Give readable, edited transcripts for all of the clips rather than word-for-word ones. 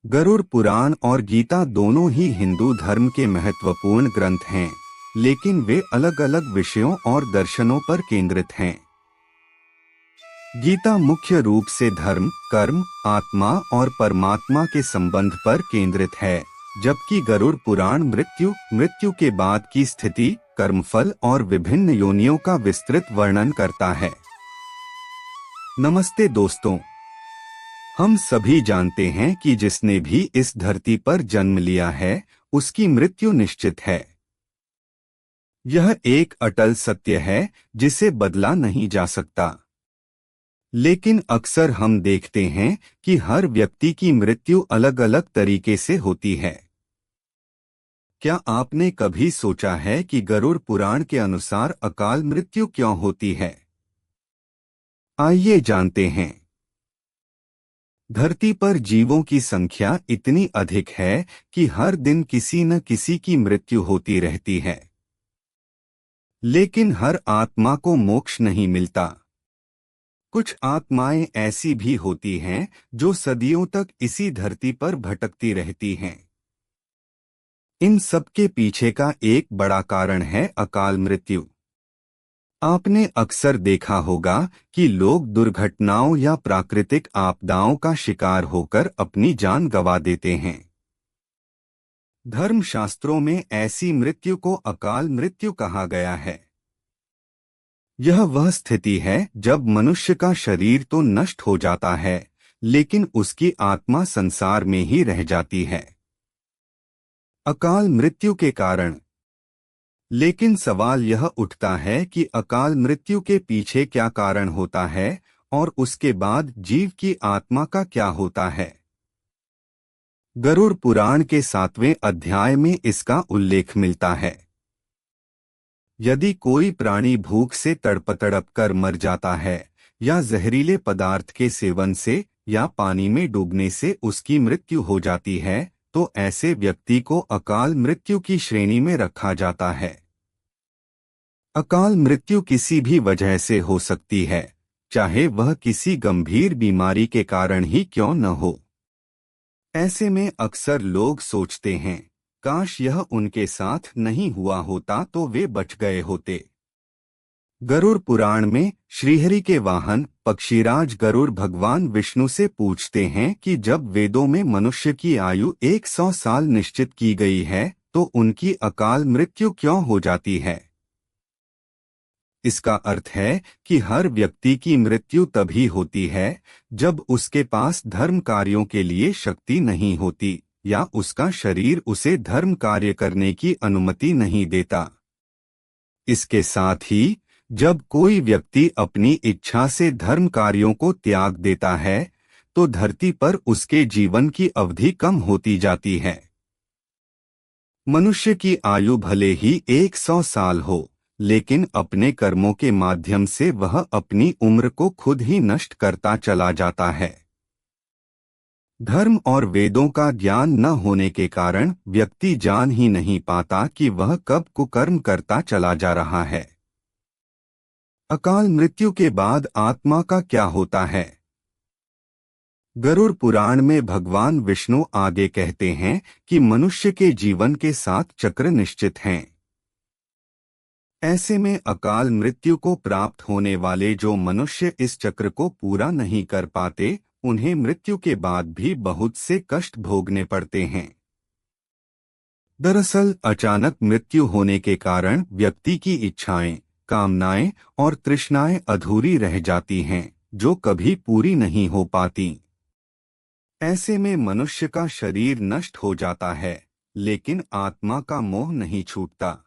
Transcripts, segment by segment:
गरुड़ पुराण और गीता दोनों ही हिंदू धर्म के महत्वपूर्ण ग्रंथ हैं, लेकिन वे अलग अलग विषयों और दर्शनों पर केंद्रित हैं। गीता मुख्य रूप से धर्म, कर्म, आत्मा और परमात्मा के संबंध पर केंद्रित है, जबकि गरुड़ पुराण मृत्यु के बाद की स्थिति, कर्मफल और विभिन्न योनियों का विस्तृत वर्णन करता है। नमस्ते दोस्तों, हम सभी जानते हैं कि जिसने भी इस धरती पर जन्म लिया है, उसकी मृत्यु निश्चित है। यह एक अटल सत्य है जिसे बदला नहीं जा सकता। लेकिन अक्सर हम देखते हैं कि हर व्यक्ति की मृत्यु अलग अलग तरीके से होती है। क्या आपने कभी सोचा है कि गरुड़ पुराण के अनुसार अकाल मृत्यु क्यों होती है? आइए जानते हैं। धरती पर जीवों की संख्या इतनी अधिक है कि हर दिन किसी न किसी की मृत्यु होती रहती है। लेकिन हर आत्मा को मोक्ष नहीं मिलता। कुछ आत्माएं ऐसी भी होती हैं जो सदियों तक इसी धरती पर भटकती रहती हैं। इन सब के पीछे का एक बड़ा कारण है अकाल मृत्यु। आपने अक्सर देखा होगा कि लोग दुर्घटनाओं या प्राकृतिक आपदाओं का शिकार होकर अपनी जान गंवा देते हैं। धर्मशास्त्रों में ऐसी मृत्यु को अकाल मृत्यु कहा गया है। यह वह स्थिति है जब मनुष्य का शरीर तो नष्ट हो जाता है, लेकिन उसकी आत्मा संसार में ही रह जाती है। अकाल मृत्यु के कारण। लेकिन सवाल यह उठता है कि अकाल मृत्यु के पीछे क्या कारण होता है और उसके बाद जीव की आत्मा का क्या होता है। गरुड़ पुराण के 7वें अध्याय में इसका उल्लेख मिलता है। यदि कोई प्राणी भूख से तड़प कर मर जाता है या जहरीले पदार्थ के सेवन से या पानी में डूबने से उसकी मृत्यु हो जाती है, तो ऐसे व्यक्ति को अकाल मृत्यु की श्रेणी में रखा जाता है। अकाल मृत्यु किसी भी वजह से हो सकती है, चाहे वह किसी गंभीर बीमारी के कारण ही क्यों न हो। ऐसे में अक्सर लोग सोचते हैं, काश यह उनके साथ नहीं हुआ होता तो वे बच गए होते। गरुड़ पुराण में श्रीहरि के वाहन पक्षीराज गरुड़ भगवान विष्णु से पूछते हैं कि जब वेदों में मनुष्य की आयु 100 साल निश्चित की गई है, तो उनकी अकाल मृत्यु क्यों हो जाती है। इसका अर्थ है कि हर व्यक्ति की मृत्यु तभी होती है जब उसके पास धर्म कार्यों के लिए शक्ति नहीं होती या उसका शरीर उसे धर्म कार्य करने की अनुमति नहीं देता। इसके साथ ही जब कोई व्यक्ति अपनी इच्छा से धर्म कार्यों को त्याग देता है, तो धरती पर उसके जीवन की अवधि कम होती जाती है। मनुष्य की आयु भले ही 100 साल हो, लेकिन अपने कर्मों के माध्यम से वह अपनी उम्र को खुद ही नष्ट करता चला जाता है। धर्म और वेदों का ज्ञान न होने के कारण व्यक्ति जान ही नहीं पाता कि वह कब कुकर्म करता चला जा रहा है। अकाल मृत्यु के बाद आत्मा का क्या होता है? गरुड़ पुराण में भगवान विष्णु आगे कहते हैं कि मनुष्य के जीवन के 7 चक्र निश्चित हैं। ऐसे में अकाल मृत्यु को प्राप्त होने वाले जो मनुष्य इस चक्र को पूरा नहीं कर पाते, उन्हें मृत्यु के बाद भी बहुत से कष्ट भोगने पड़ते हैं। दरअसल अचानक मृत्यु होने के कारण व्यक्ति की इच्छाएं, कामनाएं और तृष्णाएं अधूरी रह जाती हैं, जो कभी पूरी नहीं हो पाती। ऐसे में मनुष्य का शरीर नष्ट हो जाता है, लेकिन आत्मा का मोह नहीं छूटता।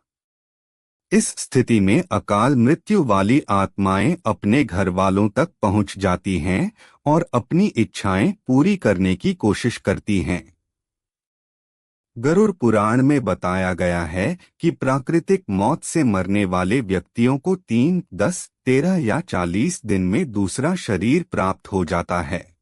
इस स्थिति में अकाल मृत्यु वाली आत्माएं अपने घर वालों तक पहुंच जाती हैं और अपनी इच्छाएं पूरी करने की कोशिश करती हैं। गरुड़ पुराण में बताया गया है कि प्राकृतिक मौत से मरने वाले व्यक्तियों को 3, 10, 13 या 40 दिन में दूसरा शरीर प्राप्त हो जाता है।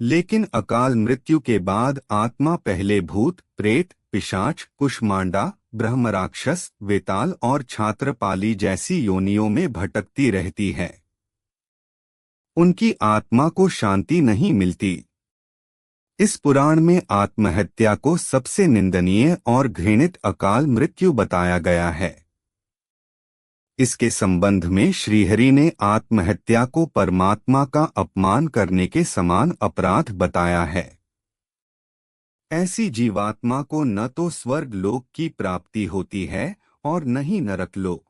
लेकिन अकाल मृत्यु के बाद आत्मा पहले भूत, प्रेत, पिशाच, कुष्मांडा, ब्रह्मराक्षस, वेताल और छात्रपाली जैसी योनियों में भटकती रहती है। उनकी आत्मा को शांति नहीं मिलती। इस पुराण में आत्महत्या को सबसे निंदनीय और घृणित अकाल मृत्यु बताया गया है। इसके संबंध में श्रीहरि ने आत्महत्या को परमात्मा का अपमान करने के समान अपराध बताया है। ऐसी जीवात्मा को न तो स्वर्ग लोक की प्राप्ति होती है और न ही नरक लोक।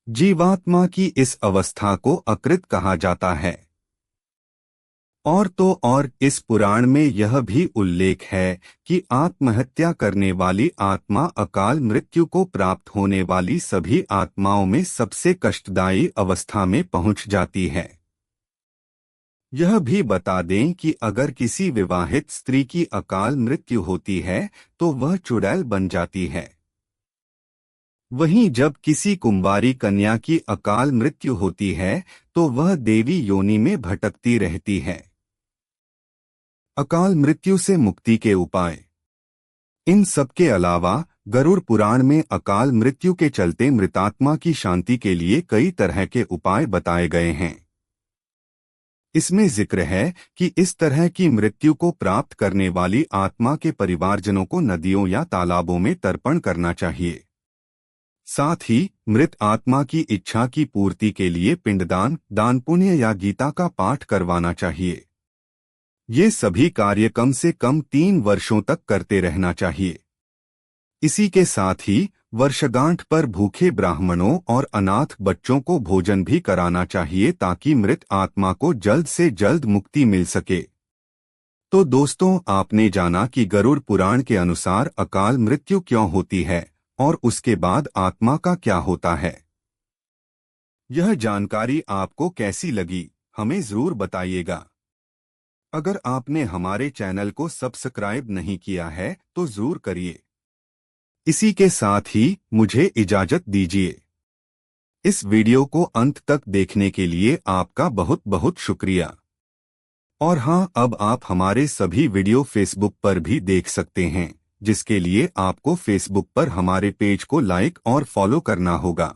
जीवात्मा की इस अवस्था को अकृत कहा जाता है। और तो और इस पुराण में यह भी उल्लेख है कि आत्महत्या करने वाली आत्मा अकाल मृत्यु को प्राप्त होने वाली सभी आत्माओं में सबसे कष्टदायी अवस्था में पहुंच जाती है। यह भी बता दें कि अगर किसी विवाहित स्त्री की अकाल मृत्यु होती है तो वह चुड़ैल बन जाती है। वहीं जब किसी कुंवारी कन्या की अकाल मृत्यु होती है तो वह देवी योनि में भटकती रहती है। अकाल मृत्यु से मुक्ति के उपाय। इन सब के अलावा गरुड़ पुराण में अकाल मृत्यु के चलते मृतात्मा की शांति के लिए कई तरह के उपाय बताए गए हैं। इसमें जिक्र है कि इस तरह की मृत्यु को प्राप्त करने वाली आत्मा के परिवारजनों को नदियों या तालाबों में तर्पण करना चाहिए। साथ ही मृत आत्मा की इच्छा की पूर्ति के लिए पिंडदान, दान पुण्य या गीता का पाठ करवाना चाहिए। ये सभी कार्य कम से कम 3 वर्षों तक करते रहना चाहिए। इसी के साथ ही वर्षगांठ पर भूखे ब्राह्मणों और अनाथ बच्चों को भोजन भी कराना चाहिए ताकि मृत आत्मा को जल्द से जल्द मुक्ति मिल सके। तो दोस्तों, आपने जाना कि गरुड़ पुराण के अनुसार अकाल मृत्यु क्यों होती है और उसके बाद आत्मा का क्या होता है। यह जानकारी आपको कैसी लगी, हमें जरूर बताइएगा। अगर आपने हमारे चैनल को सब्सक्राइब नहीं किया है तो जरूर करिए। इसी के साथ ही मुझे इजाजत दीजिए। इस वीडियो को अंत तक देखने के लिए आपका बहुत बहुत शुक्रिया। और हाँ, अब आप हमारे सभी वीडियो फेसबुक पर भी देख सकते हैं, जिसके लिए आपको फेसबुक पर हमारे पेज को लाइक और फॉलो करना होगा।